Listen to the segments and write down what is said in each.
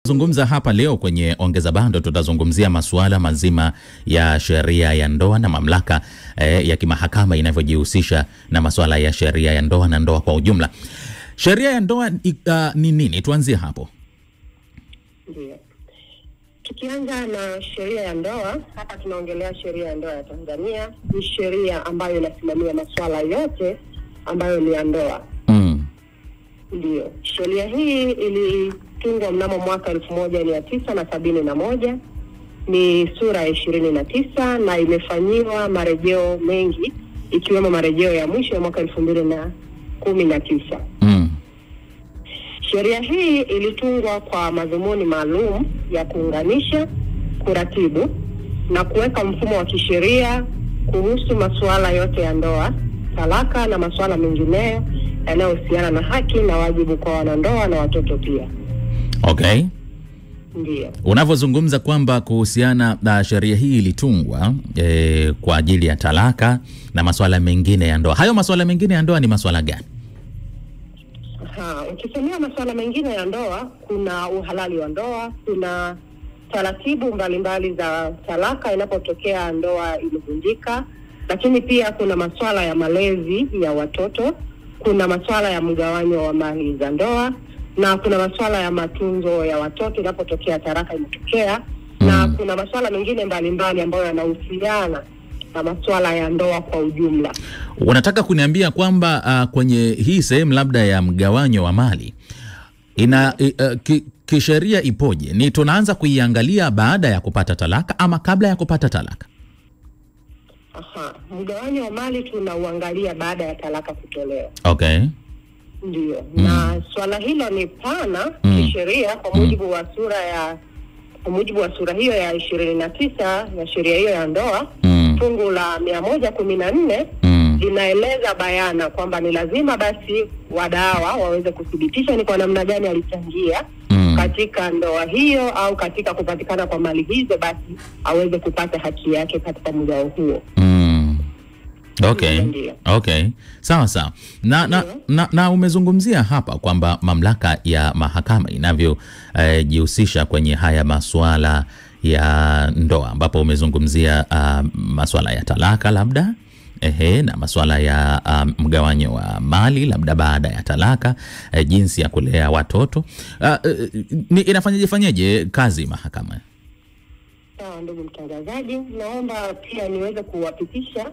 Zungumza hapa leo kwenye Ongeza Bando, tutazungumzia masuala mazima ya sheria ya ndoa na mamlaka ya kimahakama inavyojihusisha na masuala ya sheria ya ndoa na ndoa kwa ujumla. Sheria ya ndoa ni nini? Tuanzie hapo. Ndio. Tukianza na sheria ya ndoa, hapa tunaongelea sheria ya ndoa ya Tanzania. Ni sheria ambayo inasimamia masuala yote ambayo ni ya ndoa. Ndio. Sheria hii ilitungwa mnamo mwaka 1971. Ni sura ya 29 na imefanyiwa marejeo mengi, ikiwemo marejeo ya mwisho ya mwaka 2019. Sheria hii ilitungwa kwa madhumuni maalum ya kuunganisha, kuratibu na kuweka mfumo wa kisheria kuhusu masuala yote ya ndoa, talaka na masuala mengineyo yanayohusiana na haki na wajibu kwa wanandoa na watoto pia. Okay. Ndio. Unavyozungumza kwamba kuhusiana na sheria hii ilitungwa kwa ajili ya talaka na masuala mengine ya ndoa. Hayo masuala mengine ya ndoa ni masuala gani? Ukisemea masuala mengine ya ndoa, kuna uhalali wa ndoa, kuna taratibu mbalimbali za talaka inapotokea ndoa imevunjika, lakini pia kuna masuala ya malezi ya watoto, kuna masuala ya mgawanyo wa mali za ndoa, na kuna masuala ya matunzo ya watoto inapotokea talaka imetokea, na kuna masuala mengine mbalimbali ambayo yanahusiana na masuala ya ndoa kwa ujumla. Unataka kuniambia kwamba kwenye hii sehemu labda ya mgawanyo wa mali kisheria ipoje? Ni tunaanza kuiangalia baada ya kupata talaka ama kabla ya kupata talaka? Mgawanyo wa mali tunauangalia baada ya talaka kutolewa. Okay. Ndio. Na swala hilo ni pana kisheria kwa mujibu wa sura hiyo ya 29 ya sheria hiyo ya ndoa. Fungu la 114 linaeleza bayana kwamba ni lazima basi wadawa waweze kuthibitisha ni kwa namna gani alichangia katika ndoa hiyo au katika kupatikana kwa mali hizo, basi aweze kupata haki yake katika mgao huo. Okay. Okay. Sawa sawa. Na umezungumzia hapa kwamba mamlaka ya mahakama inavyojihusisha kwenye haya masuala ya ndoa, ambapo umezungumzia masuala ya talaka labda na masuala ya mgawanyo wa mali labda baada ya talaka, jinsi ya kulea watoto. Inafanyaje kazi mahakama? Sawa ndugu mtangazaji, naomba pia niweze kuwapitisha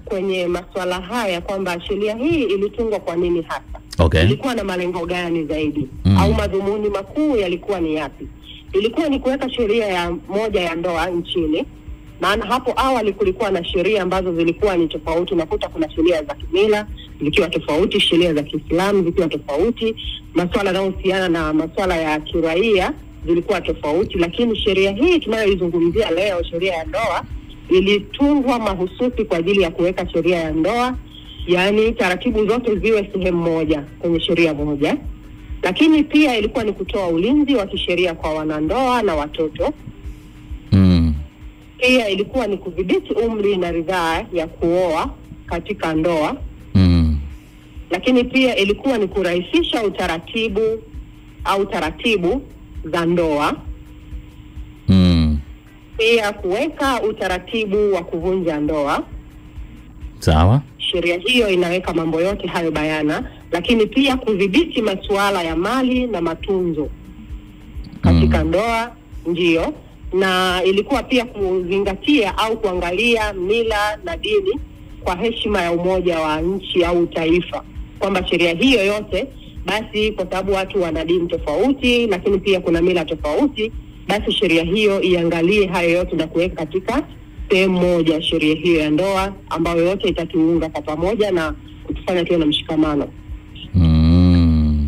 kwenye masuala haya kwamba sheria hii ilitungwa kwa nini hasa. Okay. Ilikuwa na malengo gani zaidi au madhumuni makuu yalikuwa ni yapi? Ilikuwa ni kuweka sheria ya moja ya ndoa nchini. Maana hapo awali kulikuwa na sheria ambazo zilikuwa ni tofauti. Unakuta kuna sheria za kimila zikiwa tofauti, sheria za Kiislamu zikiwa tofauti, masuala yanayohusiana na masuala ya kiraia zilikuwa tofauti. Lakini sheria hii tunayoizungumzia leo, sheria ya ndoa, ilitungwa mahususi kwa ajili ya kuweka sheria ya ndoa, yani taratibu zote ziwe sehemu moja kwenye sheria moja. Lakini pia ilikuwa ni kutoa ulinzi wa kisheria kwa wanandoa na watoto. Pia ilikuwa ni kudhibiti umri na ridhaa ya kuoa katika ndoa. Lakini pia ilikuwa ni kurahisisha taratibu za ndoa. Pia kuweka utaratibu wa kuvunja ndoa. Sawa. Sheria hiyo inaweka mambo yote hayo bayana, lakini pia kudhibiti masuala ya mali na matunzo katika ndoa. Ndio. Na ilikuwa pia kuzingatia au kuangalia mila na dini kwa heshima ya umoja wa nchi au taifa, kwamba sheria hiyo yote basi, kwa sababu watu wana dini tofauti lakini pia kuna mila tofauti, basi sheria hiyo iangalie hayo yote na kuweka katika sehemu moja sheria hiyo ya ndoa, ambayo yote itatuunga kwa pamoja na kutufanya tuwe na mshikamano.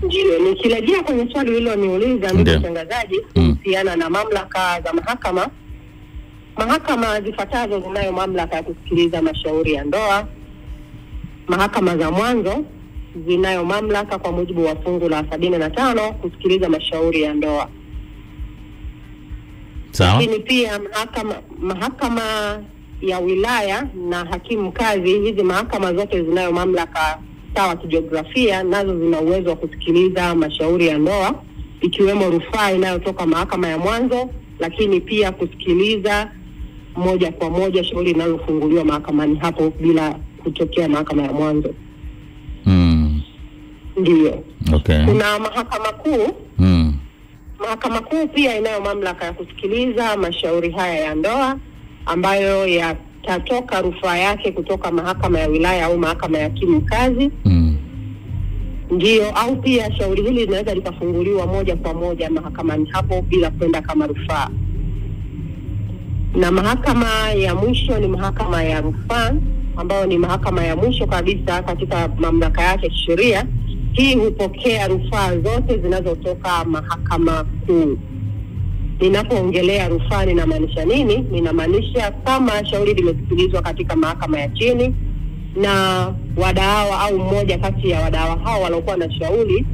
Ndio, nikirejea kwenye swali hilo niuliza ndugu mtangazaji kuhusiana na mamlaka za mahakama. Mahakama zifuatazo zinayo mamlaka ya kusikiliza mashauri ya ndoa. Mahakama za mwanzo zinayo mamlaka kwa mujibu wa fungu la 75 kusikiliza mashauri ya ndoa. Sawa. Lakini pia mahakama ya wilaya na hakimu kazi, hizi mahakama zote zinayo mamlaka sawa kijiografia, nazo zina uwezo wa kusikiliza mashauri ya ndoa. ikiwemo rufaa inayotoka mahakama ya mwanzo, lakini pia kusikiliza moja kwa moja shauri linalofunguliwa mahakamani hapo bila kutokea mahakama ya mwanzo. Ndio. Okay. Kuna mahakama kuu. Mahakama kuu pia inayo mamlaka ya kusikiliza mashauri haya ya ndoa ambayo yatatoka rufaa yake kutoka mahakama ya wilaya au mahakama ya hakimu mkazi. Ndio, au pia shauri hili linaweza likafunguliwa moja kwa moja mahakamani hapo bila kwenda kama rufaa. Na mahakama ya mwisho ni mahakama ya rufaa ambayo ni mahakama ya mwisho kabisa katika mamlaka yake kisheria. Hii hupokea rufaa zote zinazotoka mahakama kuu. Ninapoongelea rufaa ninamaanisha nini? Ninamaanisha kama shauri limesikilizwa katika mahakama ya chini na wadaawa au mmoja kati ya wadaawa hao waliokuwa na shauri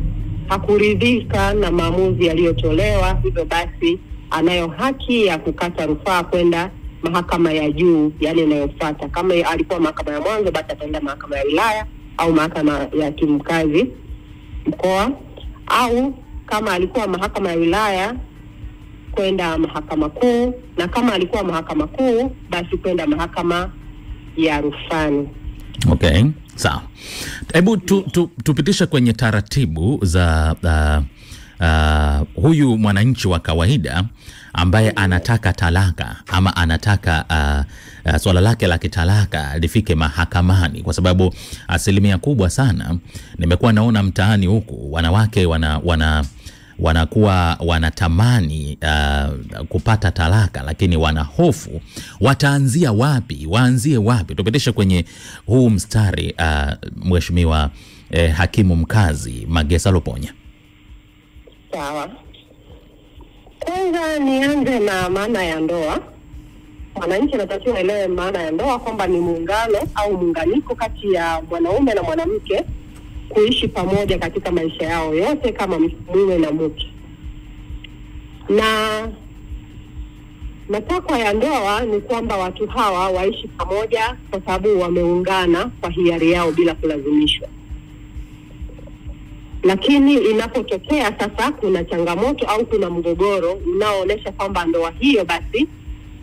hakuridhika na maamuzi yaliyotolewa, hivyo basi anayo haki ya kukata rufaa kwenda mahakama ya juu, yani inayofuata. Kama alikuwa mahakama ya mwanzo, basi ataenda mahakama ya wilaya au mahakama ya hakimu mkazi mkoa, au kama alikuwa mahakama ya wilaya kwenda mahakama kuu, na kama alikuwa mahakama kuu basi kwenda mahakama ya rufani. Okay, sawa. Hebu tupitisha kwenye taratibu za huyu mwananchi wa kawaida ambaye anataka talaka ama anataka swala lake la kitalaka lifike mahakamani, kwa sababu asilimia kubwa sana nimekuwa naona mtaani huku wanawake wanakuwa wanatamani kupata talaka, lakini wana hofu wataanzia wapi, waanzie wapi. Tupitishe kwenye huu mstari Mheshimiwa hakimu mkazi Magesa Luponya. Sawa. Kwanza nianze na maana ya ndoa. Mwananchi anatakiwa elewe maana ya ndoa kwamba ni muungano au muunganiko kati ya mwanaume na mwanamke kuishi pamoja katika maisha yao yote kama mume na mke. Na matakwa ya ndoa ni kwamba watu hawa waishi pamoja kwa sababu wameungana kwa hiari yao bila kulazimishwa. Lakini inapotokea sasa kuna changamoto au kuna mgogoro unaoonyesha kwamba ndoa hiyo basi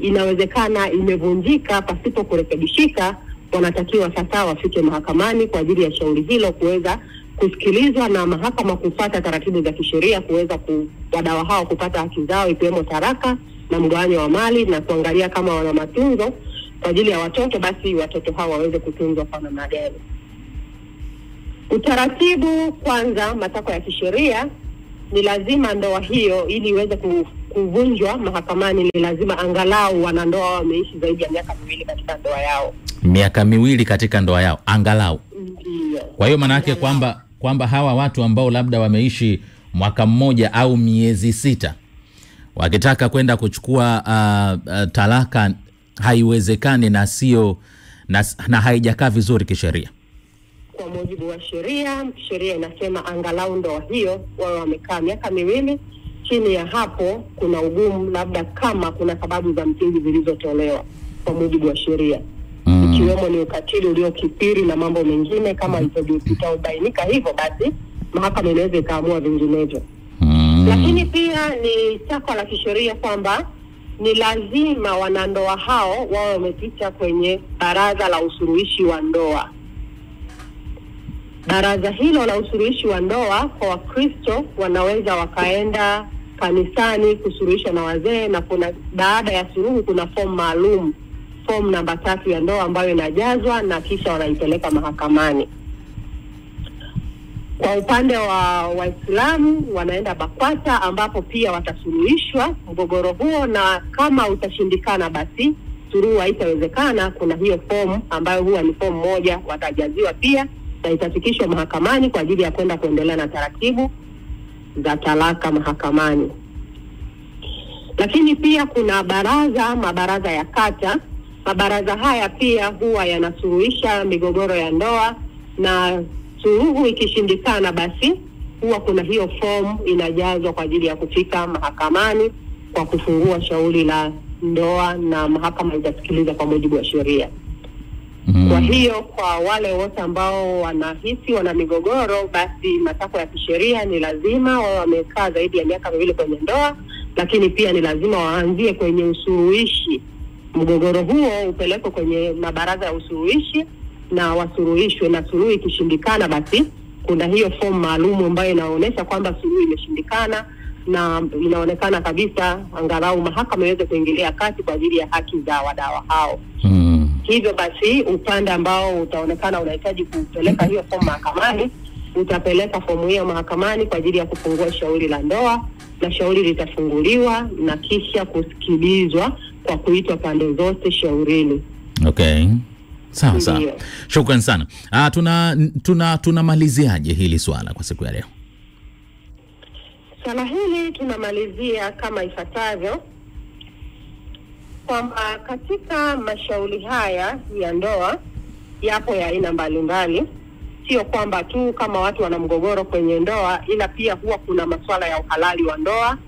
inawezekana imevunjika pasipo kurekebishika, wanatakiwa sasa wafike mahakamani kwa ajili ya shauri hilo kuweza kusikilizwa na mahakama kufuata taratibu za kisheria kuweza wadau hao kupata haki zao, ikiwemo taraka na mgawanyo wa mali, na kuangalia kama wana matunzo kwa ajili ya watoto, basi watoto hao waweze kutunzwa kwa namna gani. Utaratibu kwanza, matakwa ya kisheria ni lazima ndoa hiyo ili iweze kuvunjwa mahakamani ni lazima angalau wanandoa wameishi zaidi ya miaka 2 katika ndoa yao. Miaka 2 katika ndoa yao angalau. Ndiyo. Kwa hiyo maana yake kwamba hawa watu ambao labda wameishi mwaka mmoja au miezi 6 wakitaka kwenda kuchukua talaka haiwezekani na sio na haijakaa vizuri kisheria. Kwa mujibu wa sheria inasema angalau ndoa hiyo wao wamekaa miaka 2. Chini ya hapo kuna ugumu, labda kama kuna sababu za msingi zilizotolewa kwa mujibu wa sheria. Ikiwemo ni ukatili uliokithiri na mambo mengine kama itabainika hivyo, basi mahakama inaweza ikaamua vinginevyo. Lakini pia ni takwa la kisheria kwamba ni lazima wanandoa hao wao wamepita kwenye baraza la usuluhishi wa ndoa. Baraza hilo la usuluhishi wa ndoa kwa Wakristo wanaweza wakaenda kanisani kusuluhisha na wazee, na kuna baada ya suluhu kuna fomu maalum, fomu namba 3 ya ndoa ambayo inajazwa na kisha wanaipeleka mahakamani. Kwa upande wa Waislamu wanaenda BAKWATA ambapo pia watasuluhishwa mgogoro huo, na kama utashindikana basi suluhu haitawezekana, kuna hiyo fomu ambayo huwa ni fomu moja watajaziwa pia na itafikishwa mahakamani kwa ajili ya kwenda kuendelea na taratibu za talaka mahakamani. Lakini pia kuna mabaraza ya kata. Mabaraza haya pia huwa yanasuluhisha migogoro ya ndoa, na suluhu ikishindikana basi huwa kuna hiyo fomu inajazwa kwa ajili ya kufika mahakamani kwa kufungua shauri la ndoa, na mahakama itasikiliza kwa mujibu wa sheria. Kwa hiyo kwa wale wote ambao wanahisi wana migogoro, basi matakwa ya kisheria ni lazima wao wamekaa zaidi ya miaka 2 kwenye ndoa, lakini pia ni lazima waanzie kwenye usuluhishi. Mgogoro huo upelekwe kwenye mabaraza ya usuluhishi na wasuluhishwe, na suluhu ikishindikana, basi kuna hiyo fomu maalum ambayo inaonyesha kwamba suluhu imeshindikana, na inaonekana kabisa angalau mahakama iweze kuingilia kati kwa ajili ya haki za wadawa hao. Hivyo basi upande ambao utaonekana unahitaji kupeleka hiyo fomu mahakamani, utapeleka fomu hiyo mahakamani kwa ajili ya kufungua shauri la ndoa, na shauri litafunguliwa na kisha kusikilizwa kwa kuitwa pande zote shaurini. Okay. Sawa sawa. Shukran sana. Tunamaliziaje hili swala kwa siku ya leo? Swala hili tunamalizia kama ifuatavyo, kwamba katika mashauri haya ya ndoa yapo ya aina mbalimbali. Sio kwamba tu kama watu wana mgogoro kwenye ndoa, ila pia huwa kuna masuala ya uhalali wa ndoa,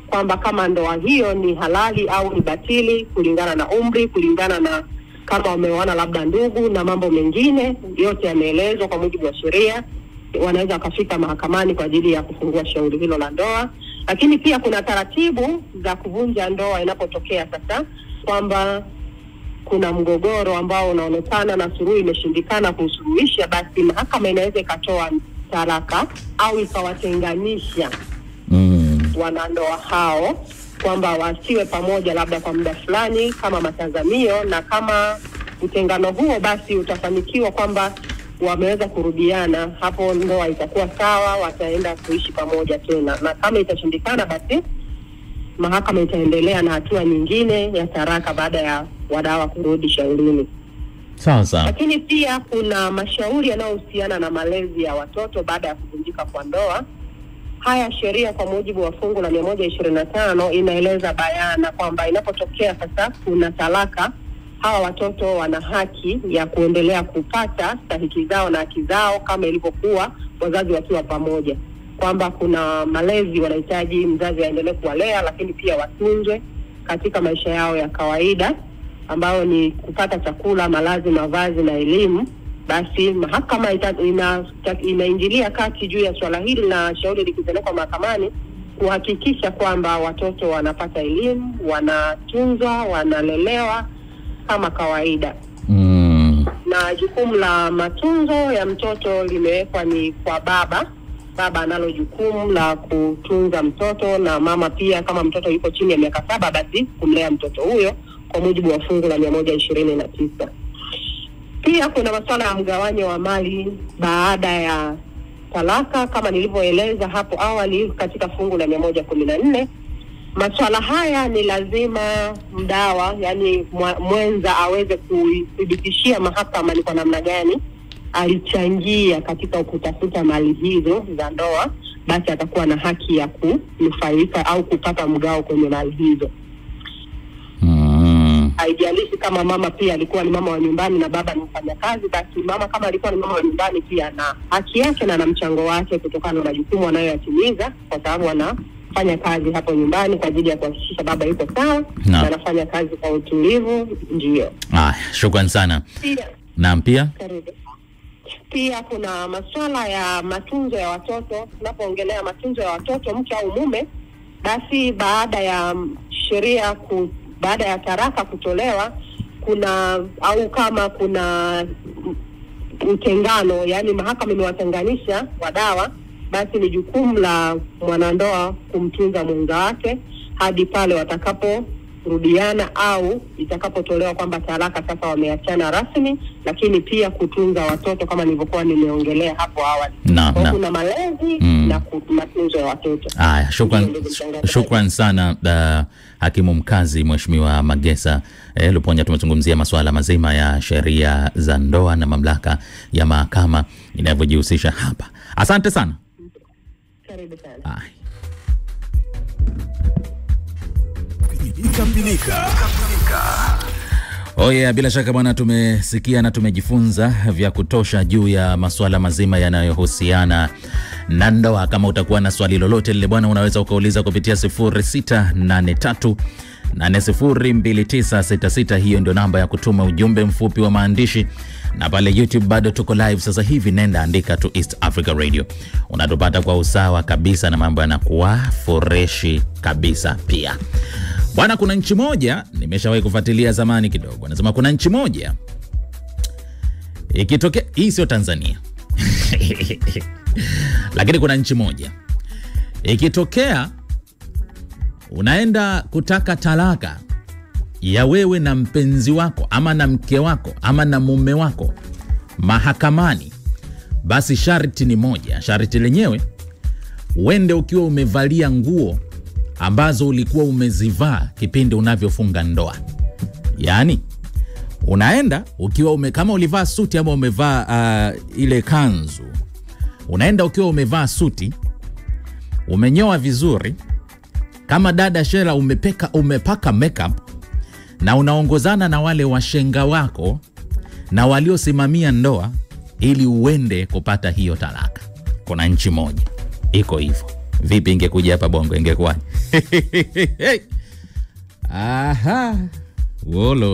kwamba kama ndoa hiyo ni halali au ni batili kulingana na umri, kulingana na kama wameoana labda ndugu na mambo mengine, yote yameelezwa kwa mujibu wa sheria. Wanaweza kufika mahakamani kwa ajili ya kufungua shauri hilo la ndoa. Lakini pia kuna taratibu za kuvunja ndoa inapotokea sasa kwamba kuna mgogoro ambao unaonekana na suluhu imeshindikana kusuluhisha, basi mahakama inaweza ikatoa talaka au ikawatenganisha wanandoa hao, kwamba wasiwe pamoja labda kwa muda fulani kama matazamio, na kama utengano huo basi utafanikiwa kwamba wameweza kurudiana, hapo ndoa itakuwa sawa, wataenda kuishi pamoja tena. Na kama itashindikana, basi mahakama itaendelea na hatua nyingine ya taraka baada ya wadawa kurudi shaurini. Sawa sawa. Lakini pia kuna mashauri yanayohusiana na malezi ya watoto baada ya kuvunjika kwa ndoa. Haya sheria kwa mujibu wa fungu la 125 inaeleza bayana kwamba inapotokea sasa kuna talaka, hawa watoto wana haki ya kuendelea kupata stahiki zao na haki zao kama ilivyokuwa wazazi wakiwa pamoja, kwamba kuna malezi wanahitaji mzazi aendelee kuwalea, lakini pia watunzwe katika maisha yao ya kawaida ambao ni kupata chakula, malazi, mavazi na elimu. Basi mahakama inaingilia kati juu ya swala hili, na shauri likipelekwa mahakamani kuhakikisha kwamba watoto wanapata elimu, wanatunzwa, wanalelewa kama kawaida. Na jukumu la matunzo ya mtoto limewekwa ni kwa baba. Baba analo jukumu la kutunza mtoto, na mama pia kama mtoto yuko chini ya miaka 7 basi kumlea mtoto huyo kwa mujibu wa fungu la 129. Pia kuna masuala ya mgawanyo wa mali baada ya talaka kama nilivyoeleza hapo awali katika fungu la 114. Masuala haya ni lazima mdawa, yani mwenza, aweze kuthibitishia mahakama ni kwa namna gani alichangia katika kutafuta mali hizo za ndoa, basi atakuwa na haki ya kunufaika au kupata mgao kwenye mali hizo. Haijalishi kama mama pia alikuwa ni mama wa nyumbani na baba ni mfanyakazi, basi mama kama alikuwa ni mama wa nyumbani pia na haki yake na mchango wake kutokana na majukumu anayoyatimiza, kwa sababu anafanya kazi hapo nyumbani kwa ajili ya kuhakikisha baba yuko sawa na anafanya kazi kwa utulivu. Ndio. Shukrani sana. Pia kuna masuala ya matunzo ya watoto. Tunapoongelea matunzo ya watoto, mke au mume, basi baada ya sheria baada ya taraka kutolewa, kuna au kama kuna utengano, yani mahakama imewatenganisha wadawa, basi ni jukumu la mwanandoa kumtunza mwenza wake hadi pale watakaporudiana au itakapotolewa kwamba talaka sasa wameachana rasmi, lakini pia kutunza watoto kama nilivyokuwa nimeongelea hapo awali. Kuna malezi na matunzo ya watoto. Shukran sana hakimu mkazi Mheshimiwa Magesa Luponya. Tumezungumzia masuala mazima ya sheria za ndoa na mamlaka ya mahakama inavyojihusisha hapa. Asante sana. Karibu sana. Bila shaka bwana, tumesikia na tumejifunza vya kutosha juu ya masuala mazima yanayohusiana na ndoa. Kama utakuwa na swali lolote lile bwana, unaweza ukauliza kupitia 0683 8029966. Hiyo ndio namba ya kutuma ujumbe mfupi wa maandishi. Na pale YouTube bado tuko live sasa hivi, nenda andika tu East Africa Radio, unatupata kwa usawa kabisa na mambo yanakuwa freshi kabisa. Pia bwana, kuna nchi moja nimeshawahi kufuatilia zamani kidogo, nasema kuna nchi moja ikitokea, hii sio Tanzania lakini kuna nchi moja ikitokea unaenda kutaka talaka ya wewe na mpenzi wako ama na mke wako ama na mume wako mahakamani, basi sharti ni moja. Sharti lenyewe, uende ukiwa umevalia nguo ambazo ulikuwa umezivaa kipindi unavyofunga ndoa. Yaani unaenda ukiwa kama ulivaa suti ama umevaa ile kanzu, unaenda ukiwa umevaa suti, umenyoa vizuri kama dada Shela, umepaka makeup, na unaongozana na wale washenga wako na waliosimamia ndoa ili uende kupata hiyo talaka. Kuna nchi moja iko hivyo. Vipi ingekuja hapa Bongo ingekuwaje? Aha. Wolo.